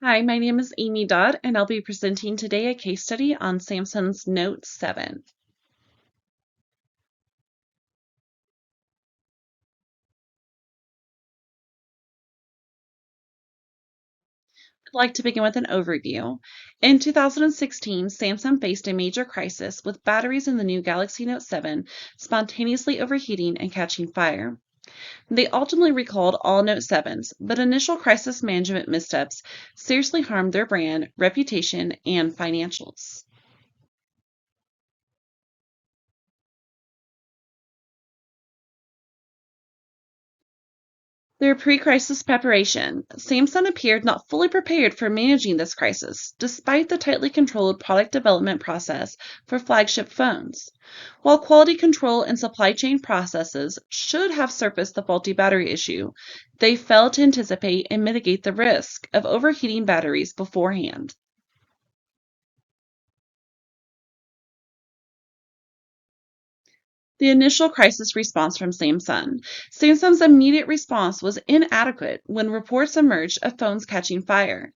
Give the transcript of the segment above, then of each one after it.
Hi, my name is Amy Dodd, and I'll be presenting today a case study on Samsung's Note 7. I'd like to begin with an overview. In 2016, Samsung faced a major crisis with batteries in the new Galaxy Note 7 spontaneously overheating and catching fire. They ultimately recalled all Note 7s, but initial crisis management missteps seriously harmed their brand, reputation, and financials. Their pre-crisis preparation. Samsung appeared not fully prepared for managing this crisis, despite the tightly controlled product development process for flagship phones. While quality control and supply chain processes should have surfaced the faulty battery issue, they failed to anticipate and mitigate the risk of overheating batteries beforehand. The initial crisis response from Samsung. Samsung's immediate response was inadequate when reports emerged of phones catching fire.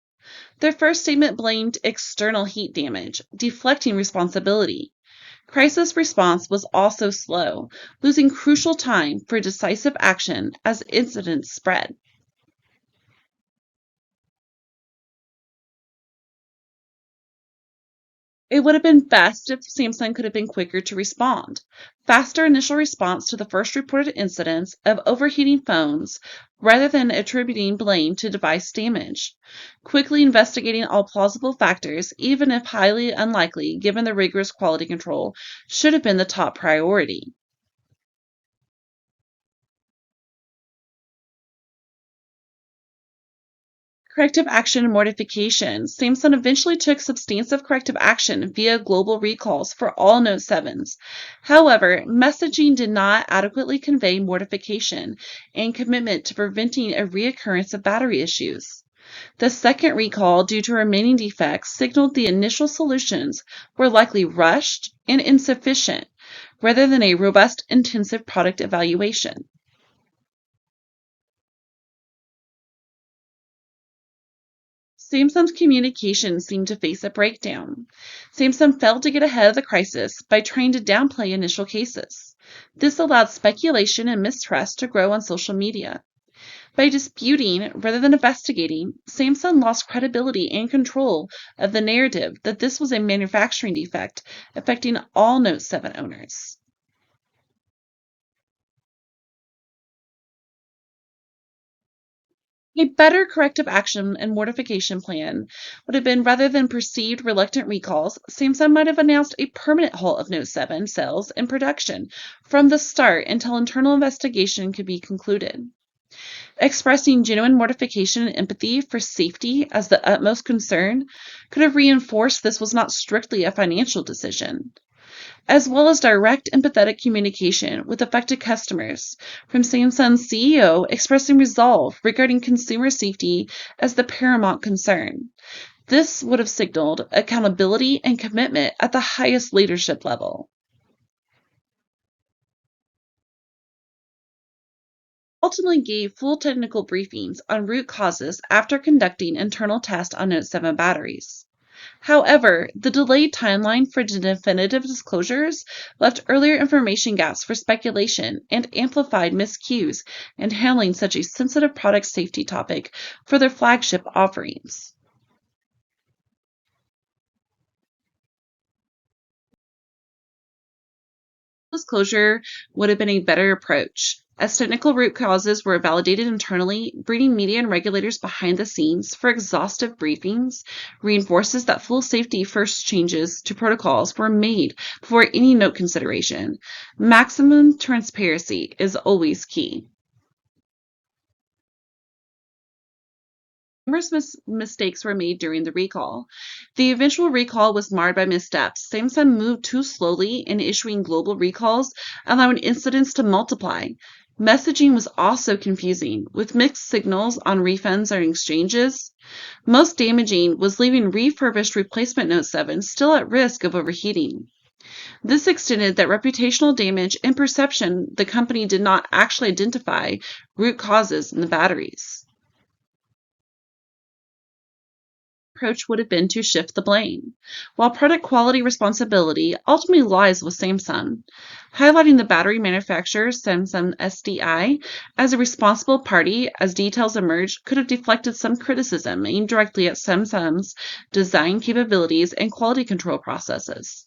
Their first statement blamed external heat damage, deflecting responsibility. Crisis response was also slow, losing crucial time for decisive action as incidents spread. It would have been best if Samsung could have been quicker to respond. Faster initial response to the first reported incidents of overheating phones rather than attributing blame to device damage. Quickly investigating all plausible factors, even if highly unlikely given the rigorous quality control, should have been the top priority. Corrective action and mortification. Samsung eventually took substantive corrective action via global recalls for all Note 7s. However, messaging did not adequately convey mortification and commitment to preventing a reoccurrence of battery issues. The second recall, due to remaining defects, signaled the initial solutions were likely rushed and insufficient rather than a robust, intensive product evaluation. Samsung's communication seemed to face a breakdown. Samsung failed to get ahead of the crisis by trying to downplay initial cases. This allowed speculation and mistrust to grow on social media. By disputing rather than investigating, Samsung lost credibility and control of the narrative that this was a manufacturing defect affecting all Note 7 owners. A better corrective action and mortification plan would have been, rather than perceived reluctant recalls, Samsung might have announced a permanent halt of Note 7 sales and production from the start until internal investigation could be concluded. Expressing genuine mortification and empathy for safety as the utmost concern could have reinforced this was not strictly a financial decision, as well as direct empathetic communication with affected customers, from Samsung's CEO expressing resolve regarding consumer safety as the paramount concern. This would have signaled accountability and commitment at the highest leadership level. Ultimately gave full technical briefings on root causes after conducting internal tests on Note 7 batteries. However, the delayed timeline for definitive disclosures left earlier information gaps for speculation and amplified miscues in handling such a sensitive product safety topic for their flagship offerings. Disclosure would have been a better approach, as technical root causes were validated internally. Bringing media and regulators behind the scenes for exhaustive briefings reinforces that full safety first changes to protocols were made before any note consideration. Maximum transparency is always key. Numerous mistakes were made during the recall. The eventual recall was marred by missteps. Samsung moved too slowly in issuing global recalls, allowing incidents to multiply. Messaging was also confusing, with mixed signals on refunds and exchanges. Most damaging was leaving refurbished replacement Note 7 still at risk of overheating. This extended that reputational damage and perception the company did not actually identify root causes in the batteries. approach would have been to shift the blame, while product quality responsibility ultimately lies with Samsung, highlighting the battery manufacturer Samsung SDI as a responsible party as details emerged could have deflected some criticism aimed directly at Samsung's design capabilities and quality control processes.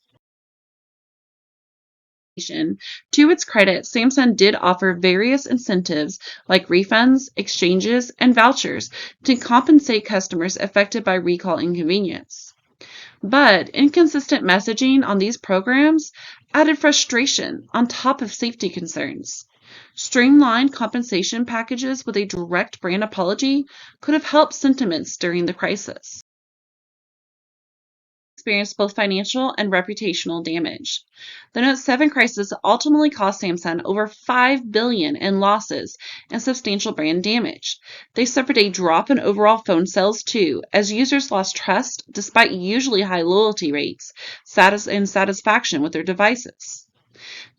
To its credit, Samsung did offer various incentives like refunds, exchanges, and vouchers to compensate customers affected by recall inconvenience. But inconsistent messaging on these programs added frustration on top of safety concerns. Streamlined compensation packages with a direct brand apology could have helped sentiments during the crisis. Experienced both financial and reputational damage. The Note 7 crisis ultimately cost Samsung over $5 billion in losses and substantial brand damage. They suffered a drop in overall phone sales too, as users lost trust despite usually high loyalty rates and satisfaction with their devices.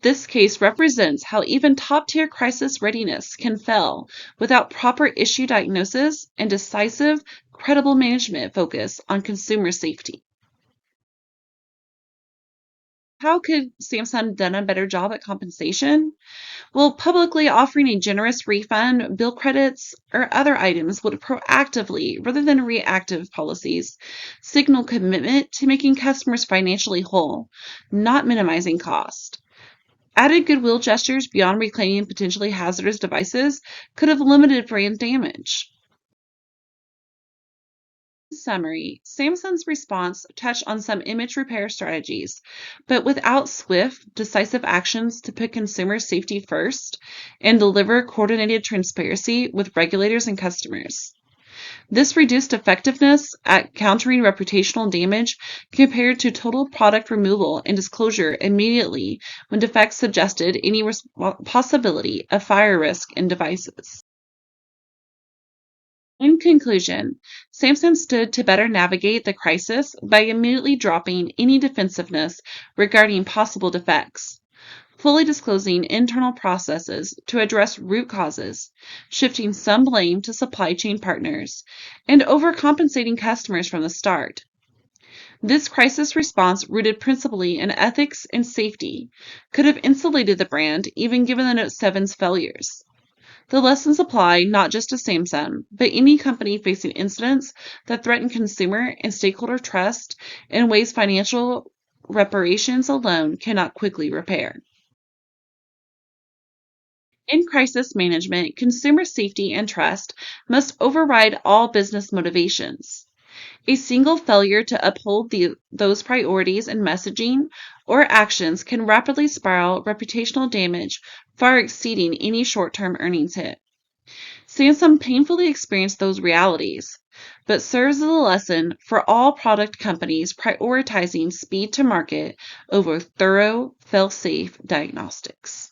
This case represents how even top-tier crisis readiness can fail without proper issue diagnosis and decisive, credible management focus on consumer safety. How could Samsung have done a better job at compensation? Well, publicly offering a generous refund, bill credits, or other items would proactively, rather than reactive policies, signal commitment to making customers financially whole, not minimizing cost. Added goodwill gestures beyond reclaiming potentially hazardous devices could have limited brand damage. In summary, Samsung's response touched on some image repair strategies, but without swift, decisive actions to put consumer safety first and deliver coordinated transparency with regulators and customers. This reduced effectiveness at countering reputational damage compared to total product removal and disclosure immediately when defects suggested any possibility of fire risk in devices. In conclusion, Samsung stood to better navigate the crisis by immediately dropping any defensiveness regarding possible defects, fully disclosing internal processes to address root causes, shifting some blame to supply chain partners, and overcompensating customers from the start. This crisis response, rooted principally in ethics and safety, could have insulated the brand even given the Note 7's failures. The lessons apply not just to Samsung, but any company facing incidents that threaten consumer and stakeholder trust in ways financial reparations alone cannot quickly repair. In crisis management, consumer safety and trust must override all business motivations. A single failure to uphold those priorities and messaging or actions can rapidly spiral reputational damage far exceeding any short-term earnings hit. Samsung painfully experienced those realities, but serves as a lesson for all product companies prioritizing speed to market over thorough, fail-safe diagnostics.